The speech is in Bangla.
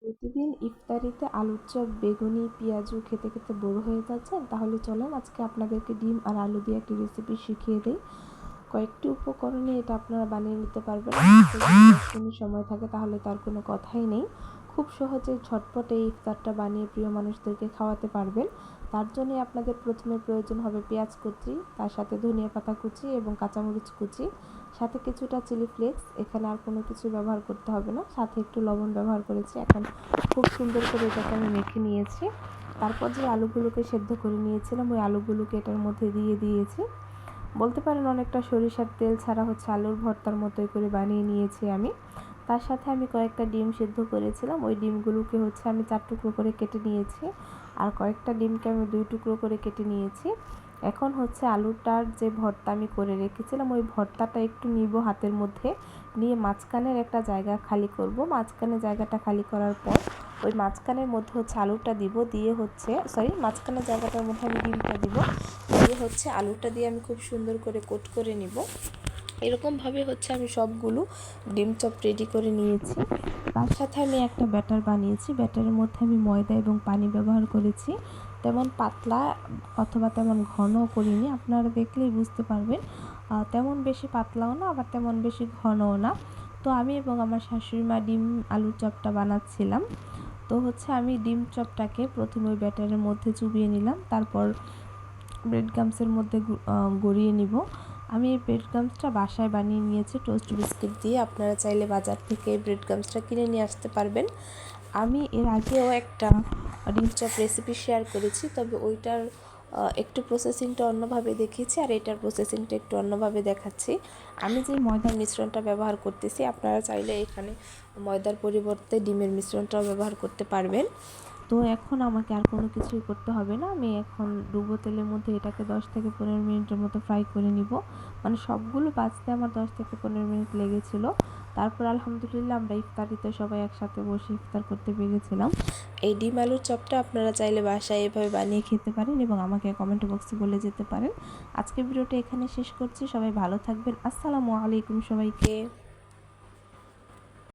প্রতিদিন ইফতারিতে আলুর চপ, বেগুনি, পেঁয়াজু খেতে খেতে বোর হয়ে যাচ্ছেন? তাহলে চলেন আজকে আপনাদেরকে ডিম আর আলু দিয়ে একটি রেসিপি শিখিয়ে দেই। কয়েকটি উপকরণে এটা আপনারা বানিয়ে নিতে পারবেন। যদি 10 মিনিট সময় থাকে তাহলে তার কোনো কথাই নেই। খুব সহজে ঝটপট এই ইফতারটা বানিয়ে প্রিয় মানুষদেরকে খাওয়াতে পারবেন। তার জন্য আপনাদের প্রথমে প্রয়োজন হবে পেঁয়াজ কুচি, তার সাথে ধনিয়া পাতা কুচি এবং কাঁচামরিচ কুচি, সাথে কিছুটা চিলি ফ্লেক্স। এখানে আর কোনো কিছু ব্যবহার করতে হবে না, সাথে একটু লবণ ব্যবহার করেছি। এখন খুব সুন্দর করে এটাকে আমি মেখে নিয়েছি। তারপর যে আলুগুলোকে সেদ্ধ করে নিয়েছিলাম ওই আলুগুলোকে এটার মধ্যে দিয়ে দিয়েছি। বলতে পারেন অনেকটা সরিষার তেল ছাড়া আলুর ভর্তার মতোই করে বানিয়ে নিয়েছি আমি। তার সাথে আমি কয়েকটা ডিম সেদ্ধ করেছিলাম, ওই ডিমগুলোকে আমি 4 টুকরো করে কেটে নিয়েছি। আর কয়েকটা ডিমকে আমি 2 টুকরো করে কেটে নিয়েছি। এখন আলুটার যে ভর্তা আমি করে রেখেছিলাম ওই ভর্তাটা একটু নিব হাতের মধ্যে, নিয়ে মাঝখানের একটা জায়গা খালি করব। মাঝখানে জায়গাটা খালি করার পর ওই মাঝখানের মধ্যে আলুটা দিব, দিয়ে মাঝখানের জায়গাটার মধ্যে আমি ডিমটা দিব, দিয়ে আলুটা দিয়ে আমি খুব সুন্দর করে কোট করে নিব। এরকমভাবে আমি সবগুলো ডিম চপ রেডি করে নিয়েছি। তার সাথে আমি একটা ব্যাটার বানিয়েছি। ব্যাটারের মধ্যে আমি ময়দা এবং পানি ব্যবহার করেছি। তেমন পাতলা অথবা তেমন ঘনও করিনি, আপনারা দেখলেই বুঝতে পারবেন। তেমন বেশি পাতলাও না, আবার তেমন বেশি ঘনও না। তো আমি এবং আমার শাশুড়ি মা ডিম আলুর চপটা বানাচ্ছিলাম। তো আমি ডিম চপটাকে প্রথমে ওই ব্যাটারের মধ্যে চুবিয়ে নিলাম, তারপর ব্রেড গামসের মধ্যে গড়িয়ে নিব। আমি এই ব্রেড গামসটা বাসায় বানিয়ে নিয়েছি টোস্ট বিস্কিট দিয়ে। আপনারা চাইলে বাজার থেকে এই ব্রেড গামসটা কিনে নিয়ে আসতে পারবেন। আমি এর আগেও একটা ডিম চপ রেসিপি শেয়ার করেছি, তবে ওইটার একটু প্রসেসিংটা অন্যভাবে দেখিয়েছি আর এটার প্রসেসিংটা একটু অন্যভাবে দেখাচ্ছি। আমি যে ময়দার মিশ্রণটা ব্যবহার করতেছি, আপনারা চাইলে এখানে ময়দার পরিবর্তে ডিমের মিশ্রণটাও ব্যবহার করতে পারবেন। তো এখন আমাকে আর কোনো কিছুই করতে হবে না। আমি এখন ডুবো তেলের মধ্যে এটাকে 10 থেকে 15 মিনিটের মতো ফ্রাই করে নিব। মানে সবগুলো বাজতে আমার 10 থেকে 15 মিনিট লেগেছিল। তারপর আলহামদুলিল্লাহ আমরা ইফতারিতে সবাই একসাথে বসে ইফতার করতে পেরেছিলাম। এই ডিম আলুর চপটা আপনারা চাইলে বাসায় এভাবে বানিয়ে খেতে পারেন এবং আমাকে কমেন্ট বক্সে বলে যেতে পারেন। আজকের ভিডিওটা এখানে শেষ করছি। সবাই ভালো থাকবেন। আসসালামু আলাইকুম সবাইকে।